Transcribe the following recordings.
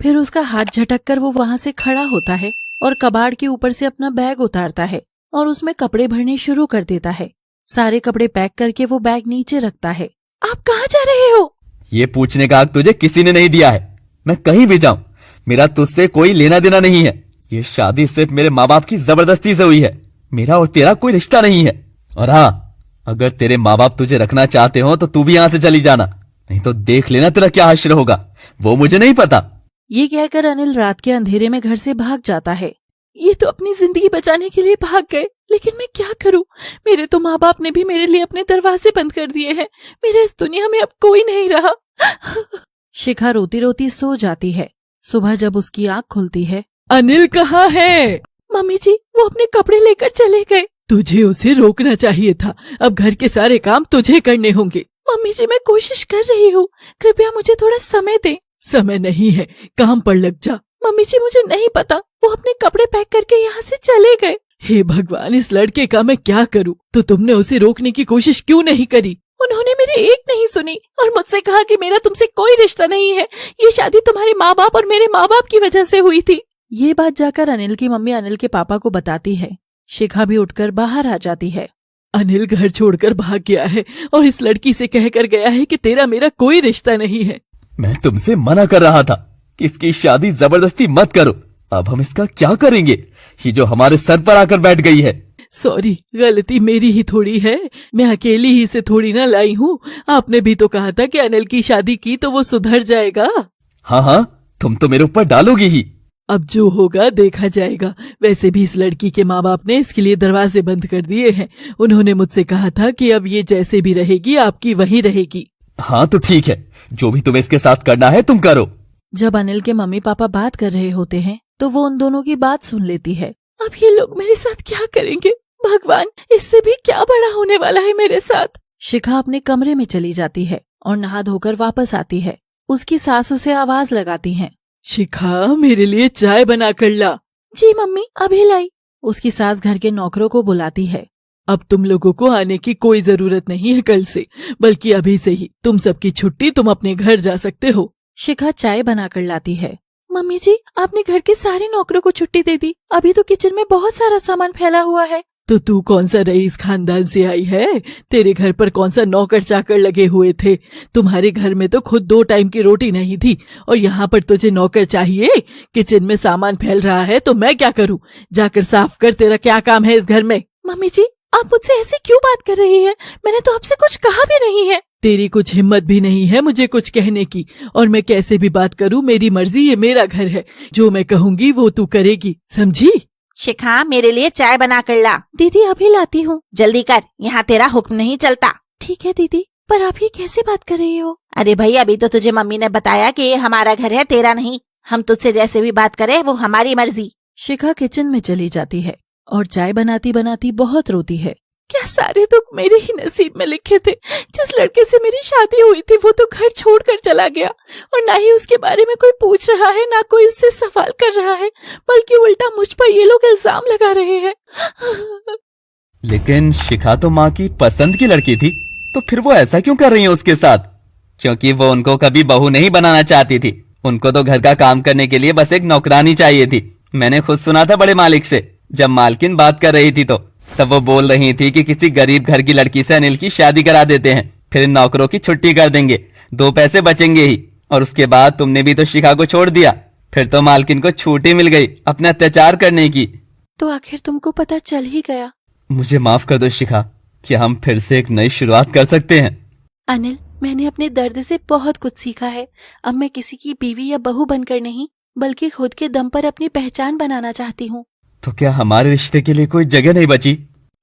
फिर उसका हाथ झटक कर वो वहाँ से खड़ा होता है और कबाड़ के ऊपर से अपना बैग उतारता है और उसमें कपड़े भरने शुरू कर देता है। सारे कपड़े पैक करके वो बैग नीचे रखता है। आप कहाँ जा रहे हो? ये पूछने का हक तुझे किसी ने नहीं दिया है। मैं कहीं भी जाऊं, मेरा तुझसे कोई लेना देना नहीं है। ये शादी सिर्फ मेरे माँ बाप की जबरदस्ती से हुई है। मेरा और तेरा कोई रिश्ता नहीं है। और हाँ, अगर तेरे माँ बाप तुझे रखना चाहते हो तो तू भी यहाँ से चली जाना, नहीं तो देख लेना तेरा क्या हश्र होगा, वो मुझे नहीं पता। ये कहकर अनिल रात के अंधेरे में घर से भाग जाता है। ये तो अपनी जिंदगी बचाने के लिए भाग गए, लेकिन मैं क्या करूं? मेरे तो माँ बाप ने भी मेरे लिए अपने दरवाजे बंद कर दिए हैं। मेरे इस दुनिया में अब कोई नहीं रहा। शिखा रोती रोती सो जाती है। सुबह जब उसकी आँख खुलती है, अनिल कहाँ है? मम्मी जी वो अपने कपड़े लेकर चले गए। तुझे उसे रोकना चाहिए था। अब घर के सारे काम तुझे करने होंगे। मम्मी जी मैं कोशिश कर रही हूँ, कृपया मुझे थोड़ा समय दें। समय नहीं है, काम पर लग जा। मम्मी जी मुझे नहीं पता, वो अपने कपड़े पैक करके यहाँ से चले गए। हे भगवान, इस लड़के का मैं क्या करूँ? तो तुमने उसे रोकने की कोशिश क्यों नहीं करी? उन्होंने मेरी एक नहीं सुनी और मुझसे कहा कि मेरा तुमसे कोई रिश्ता नहीं है, ये शादी तुम्हारे माँ बाप और मेरे माँ बाप की वजह से हुई थी। ये बात जाकर अनिल की मम्मी अनिल के पापा को बताती है। शिखा भी उठकर बाहर आ जाती है। अनिल घर छोड़कर भाग गया है और इस लड़की से कहकर गया है कि तेरा मेरा कोई रिश्ता नहीं है। मैं तुमसे मना कर रहा था कि इसकी शादी जबरदस्ती मत करो। अब हम इसका क्या करेंगे? ये जो हमारे सर पर आकर बैठ गई है। सॉरी, गलती मेरी ही थोड़ी है। मैं अकेली ही से थोड़ी ना लाई हूँ। आपने भी तो कहा था कि अनिल की शादी की तो वो सुधर जाएगा। हाँ हाँ, तुम तो मेरे ऊपर डालोगी ही। अब जो होगा देखा जाएगा। वैसे भी इस लड़की के माँ बाप ने इसके लिए दरवाजे बंद कर दिए हैं। उन्होंने मुझसे कहा था कि अब ये जैसे भी रहेगी आपकी वहीं रहेगी। हाँ तो ठीक है, जो भी तुम्हें इसके साथ करना है तुम करो। जब अनिल के मम्मी पापा बात कर रहे होते हैं तो वो उन दोनों की बात सुन लेती है। अब ये लोग मेरे साथ क्या करेंगे? भगवान, इससे भी क्या बड़ा होने वाला है मेरे साथ। शिखा अपने कमरे में चली जाती है और नहा धोकर वापस आती है। उसकी सास उसे आवाज लगाती है, शिखा मेरे लिए चाय बना कर ला। जी मम्मी अभी लाई। उसकी सास घर के नौकरों को बुलाती है। अब तुम लोगों को आने की कोई जरूरत नहीं है कल से, बल्कि अभी से ही तुम सबकी छुट्टी, तुम अपने घर जा सकते हो। शिखा चाय बनाकर लाती है। मम्मी जी आपने घर के सारे नौकरों को छुट्टी दे दी, अभी तो किचन में बहुत सारा सामान फैला हुआ है। तो तू कौन सा रईस खानदान से आई है? तेरे घर पर कौन सा नौकर चाकर लगे हुए थे? तुम्हारे घर में तो खुद 2 टाइम की रोटी नहीं थी और यहाँ पर तुझे नौकर चाहिए? किचन में सामान फैल रहा है तो मैं क्या करूँ? जाकर साफ कर, तेरा क्या काम है इस घर में? मम्मी जी आप मुझसे ऐसे क्यों बात कर रही है? मैंने तो आपसे कुछ कहा भी नहीं है। तेरी कुछ हिम्मत भी नहीं है मुझे कुछ कहने की, और मैं कैसे भी बात करूँ मेरी मर्जी, ये मेरा घर है। जो मैं कहूँगी वो तू करेगी, समझी? शिखा मेरे लिए चाय बना कर ला। दीदी अभी लाती हूँ। जल्दी कर, यहाँ तेरा हुक्म नहीं चलता। ठीक है दीदी, पर आप ये कैसे बात कर रही हो? अरे भाई, अभी तो तुझे मम्मी ने बताया कि ये हमारा घर है, तेरा नहीं। हम तुझसे जैसे भी बात करें वो हमारी मर्जी। शिखा किचन में चली जाती है और चाय बनाती बनाती बहुत रोती है। क्या सारे दुख मेरे ही नसीब में लिखे थे? जिस लड़के से मेरी शादी हुई थी वो तो घर छोड़कर चला गया और ना ही उसके बारे में कोई पूछ रहा है, ना कोई उससे सवाल कर रहा है, बल्कि उल्टा मुझ पर ये लोग इल्जाम लगा रहे हैं। लेकिन शिखा तो माँ की पसंद की लड़की थी, तो फिर वो ऐसा क्यों कर रही है उसके साथ? क्योंकि वो उनको कभी बहू नहीं बनाना चाहती थी। उनको तो घर का काम करने के लिए बस एक नौकरानी चाहिए थी। मैंने खुद सुना था बड़े मालिक से, जब मालकिन बात कर रही थी तो तब वो बोल रही थी कि किसी गरीब घर की लड़की से अनिल की शादी करा देते हैं, फिर इन नौकरों की छुट्टी कर देंगे, 2 पैसे बचेंगे ही। और उसके बाद तुमने भी तो शिखा को छोड़ दिया, फिर तो मालकिन को छूट ही मिल गई अपने अत्याचार करने की। तो आखिर तुमको पता चल ही गया। मुझे माफ कर दो शिखा, क्या हम फिर से एक नई शुरुआत कर सकते हैं? अनिल, मैंने अपने दर्द से बहुत कुछ सीखा है। अब मैं किसी की बीवी या बहू बनकर नहीं, बल्कि खुद के दम पर अपनी पहचान बनाना चाहती हूँ। तो क्या हमारे रिश्ते के लिए कोई जगह नहीं बची?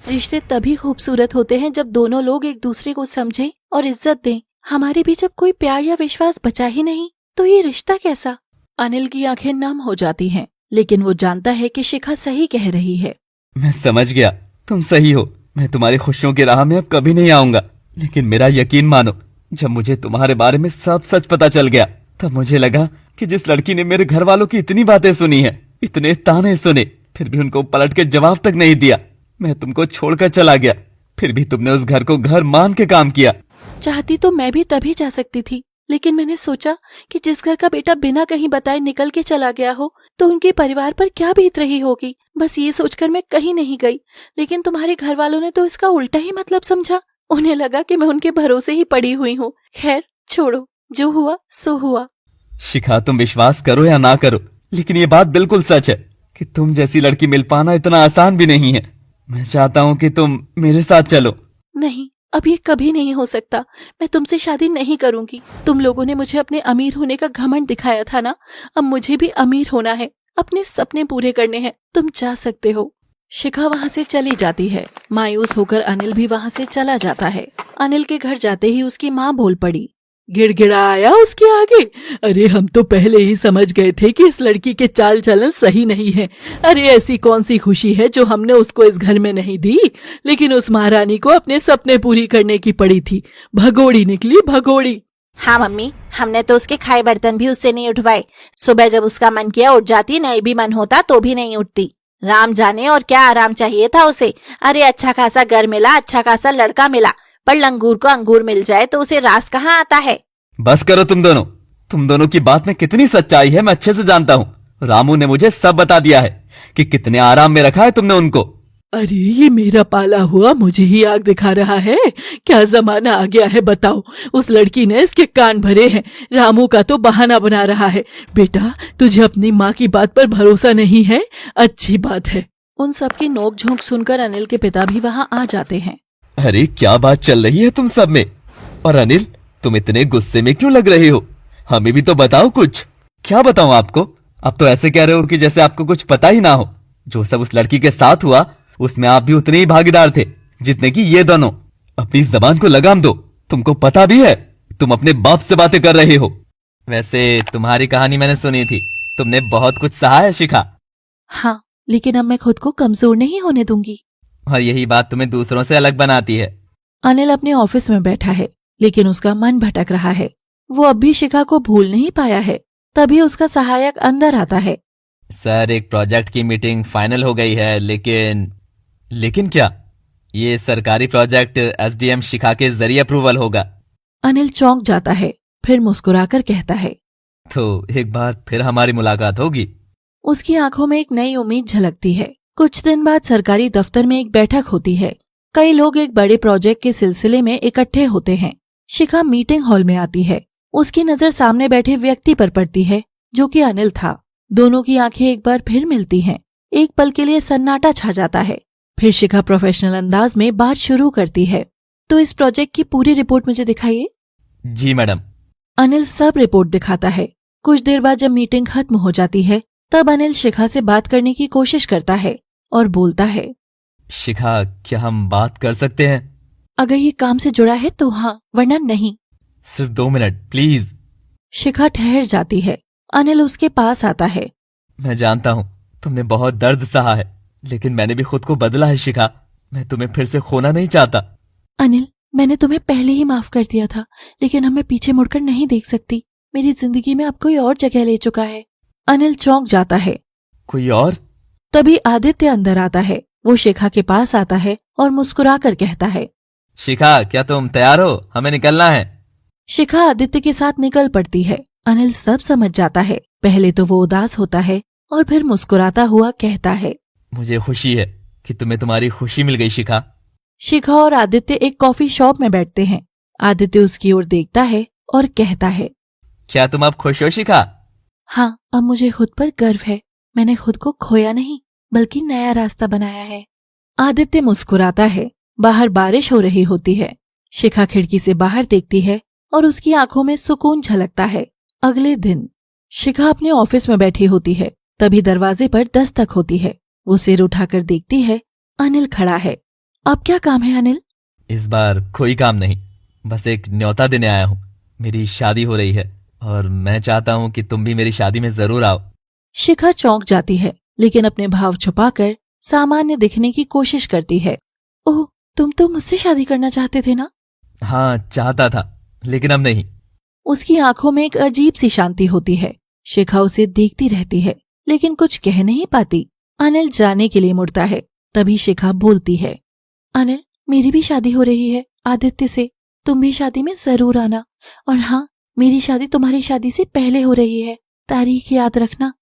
रिश्ते तभी खूबसूरत होते हैं जब दोनों लोग एक दूसरे को समझें और इज्जत दें। हमारे बीच अब कोई प्यार या विश्वास बचा ही नहीं, तो ये रिश्ता कैसा? अनिल की आंखें नम हो जाती हैं, लेकिन वो जानता है कि शिखा सही कह रही है। मैं समझ गया, तुम सही हो। मैं तुम्हारी खुशियों की राह में अब कभी नहीं आऊंगा, लेकिन मेरा यकीन मानो, जब मुझे तुम्हारे बारे में सब सच पता चल गया, तब मुझे लगा कि जिस लड़की ने मेरे घर वालों की इतनी बातें सुनी है, इतने ताने सुने, फिर भी उनको पलट के जवाब तक नहीं दिया, मैं तुमको छोड़कर चला गया, फिर भी तुमने उस घर को घर मान के काम किया। चाहती तो मैं भी तभी जा सकती थी, लेकिन मैंने सोचा कि जिस घर का बेटा बिना कहीं बताए निकल के चला गया हो तो उनके परिवार पर क्या बीत रही होगी। बस ये सोचकर मैं कहीं नहीं गई, लेकिन तुम्हारे घर वालों ने तो इसका उल्टा ही मतलब समझा। उन्हें लगा कि मैं उनके भरोसे ही पड़ी हुई हूँ। खैर छोड़ो, जो हुआ सो हुआ। शिखा, तुम विश्वास करो या ना करो, लेकिन ये बात बिल्कुल सच है कि तुम जैसी लड़की मिल पाना इतना आसान भी नहीं है। मैं चाहता हूँ कि तुम मेरे साथ चलो। नहीं, अब ये कभी नहीं हो सकता। मैं तुमसे शादी नहीं करूंगी। तुम लोगों ने मुझे अपने अमीर होने का घमंड दिखाया था ना, अब मुझे भी अमीर होना है, अपने सपने पूरे करने हैं। तुम जा सकते हो। शिखा वहाँ से चली जाती है। मायूस होकर अनिल भी वहाँ से चला जाता है। अनिल के घर जाते ही उसकी माँ बोल पड़ी, गिड़गिड़ाया उसके आगे। अरे हम तो पहले ही समझ गए थे कि इस लड़की के चाल चलन सही नहीं है। अरे ऐसी कौन सी खुशी है जो हमने उसको इस घर में नहीं दी, लेकिन उस महारानी को अपने सपने पूरी करने की पड़ी थी। भगोड़ी निकली, भगोड़ी। हाँ मम्मी, हमने तो उसके खाए बर्तन भी उससे नहीं उठवाए। सुबह जब उसका मन किया उठ जाती, नहीं भी मन होता तो भी नहीं उठती। राम जाने और क्या आराम चाहिए था उसे। अरे अच्छा खासा घर मिला, अच्छा खासा लड़का मिला, पर लंगूर को अंगूर मिल जाए तो उसे रास कहाँ आता है। बस करो तुम दोनों की बात में कितनी सच्चाई है मैं अच्छे से जानता हूँ। रामू ने मुझे सब बता दिया है कि कितने आराम में रखा है तुमने उनको। अरे ये मेरा पाला हुआ मुझे ही आग दिखा रहा है। क्या जमाना आ गया है बताओ। उस लड़की ने इसके कान भरे हैं। रामू का तो बहाना बना रहा है। बेटा तुझे अपनी माँ की बात पर भरोसा नहीं है? अच्छी बात है। उन सब की नोक झोंक सुनकर अनिल के पिता भी वहाँ आ जाते हैं। अरे क्या बात चल रही है तुम सब में? और अनिल, तुम इतने गुस्से में क्यों लग रहे हो? हमें भी तो बताओ कुछ। क्या बताऊं आपको? आप तो ऐसे कह रहे हो कि जैसे आपको कुछ पता ही ना हो। जो सब उस लड़की के साथ हुआ उसमें आप भी उतने ही भागीदार थे जितने कि ये दोनों। अपनी जबान को लगाम दो। तुमको पता भी है तुम अपने बाप से बातें कर रहे हो। वैसे तुम्हारी कहानी मैंने सुनी थी, तुमने बहुत कुछ सहा है शिखा। हाँ, लेकिन अब मैं खुद को कमजोर नहीं होने दूंगी। और यही बात तुम्हें दूसरों से अलग बनाती है। अनिल अपने ऑफिस में बैठा है, लेकिन उसका मन भटक रहा है। वो अब भी शिखा को भूल नहीं पाया है। तभी उसका सहायक अंदर आता है। सर, एक प्रोजेक्ट की मीटिंग फाइनल हो गई है, लेकिन क्या? ये सरकारी प्रोजेक्ट एसडीएम शिखा के जरिए अप्रूवल होगा। अनिल चौंक जाता है, फिर मुस्कुराकर कहता है, तो एक बार फिर हमारी मुलाकात होगी। उसकी आंखों में एक नई उम्मीद झलकती है। कुछ दिन बाद सरकारी दफ्तर में एक बैठक होती है। कई लोग एक बड़े प्रोजेक्ट के सिलसिले में इकट्ठे होते हैं। शिखा मीटिंग हॉल में आती है। उसकी नजर सामने बैठे व्यक्ति पर पड़ती है, जो कि अनिल था। दोनों की आंखें एक बार फिर मिलती हैं। एक पल के लिए सन्नाटा छा जाता है। फिर शिखा प्रोफेशनल अंदाज में बात शुरू करती है, तो इस प्रोजेक्ट की पूरी रिपोर्ट मुझे दिखाइए। जी मैडम। अनिल सब रिपोर्ट दिखाता है। कुछ देर बाद जब मीटिंग खत्म हो जाती है, तब अनिल शिखा से बात करने की कोशिश करता है और बोलता है, शिखा, क्या हम बात कर सकते हैं? अगर ये काम से जुड़ा है तो हाँ, वरना नहीं। सिर्फ 2 मिनट प्लीज। शिखा ठहर जाती है। अनिल उसके पास आता है। मैं जानता हूँ तुमने बहुत दर्द सहा है, लेकिन मैंने भी खुद को बदला है शिखा। मैं तुम्हें फिर से खोना नहीं चाहता। अनिल, मैंने तुम्हें पहले ही माफ कर दिया था, लेकिन अब मैं पीछे मुड़कर नहीं देख सकती। मेरी जिंदगी में अब कोई और जगह ले चुका है। अनिल चौंक जाता है। कोई और? तभी आदित्य अंदर आता है। वो शिखा के पास आता है और मुस्कुराकर कहता है, शिखा, क्या तुम तैयार हो? हमें निकलना है। शिखा आदित्य के साथ निकल पड़ती है। अनिल सब समझ जाता है। पहले तो वो उदास होता है और फिर मुस्कुराता हुआ कहता है, मुझे खुशी है कि तुम्हें तुम्हारी खुशी मिल गई शिखा। शिखा और आदित्य एक कॉफी शॉप में बैठते हैं। आदित्य उसकी ओर देखता है और कहता है, क्या तुम अब खुश हो शिखा? हाँ, अब मुझे खुद पर गर्व है। मैंने खुद को खोया नहीं, बल्कि नया रास्ता बनाया है। आदित्य मुस्कुराता है। बाहर बारिश हो रही होती है। शिखा खिड़की से बाहर देखती है और उसकी आंखों में सुकून झलकता है। अगले दिन शिखा अपने ऑफिस में बैठी होती है। तभी दरवाजे पर दस्तक होती है। वो सिर उठाकर देखती है। अनिल खड़ा है। अब क्या काम है अनिल? इस बार कोई काम नहीं, बस एक न्योता देने आया हूँ। मेरी शादी हो रही है और मैं चाहता हूँ कि तुम भी मेरी शादी में जरूर आओ। शिखा चौंक जाती है, लेकिन अपने भाव छुपाकर सामान्य दिखने की कोशिश करती है। ओह, तुम तो मुझसे शादी करना चाहते थे ना? हाँ, चाहता था, लेकिन अब नहीं। उसकी आंखों में एक अजीब सी शांति होती है। शिखा उसे देखती रहती है, लेकिन कुछ कह नहीं पाती। अनिल जाने के लिए मुड़ता है। तभी शिखा बोलती है, अनिल, मेरी भी शादी हो रही है आदित्य से। तुम भी शादी में जरूर आना। और हाँ, मेरी शादी तुम्हारी शादी से पहले हो रही है, तारीख याद रखना।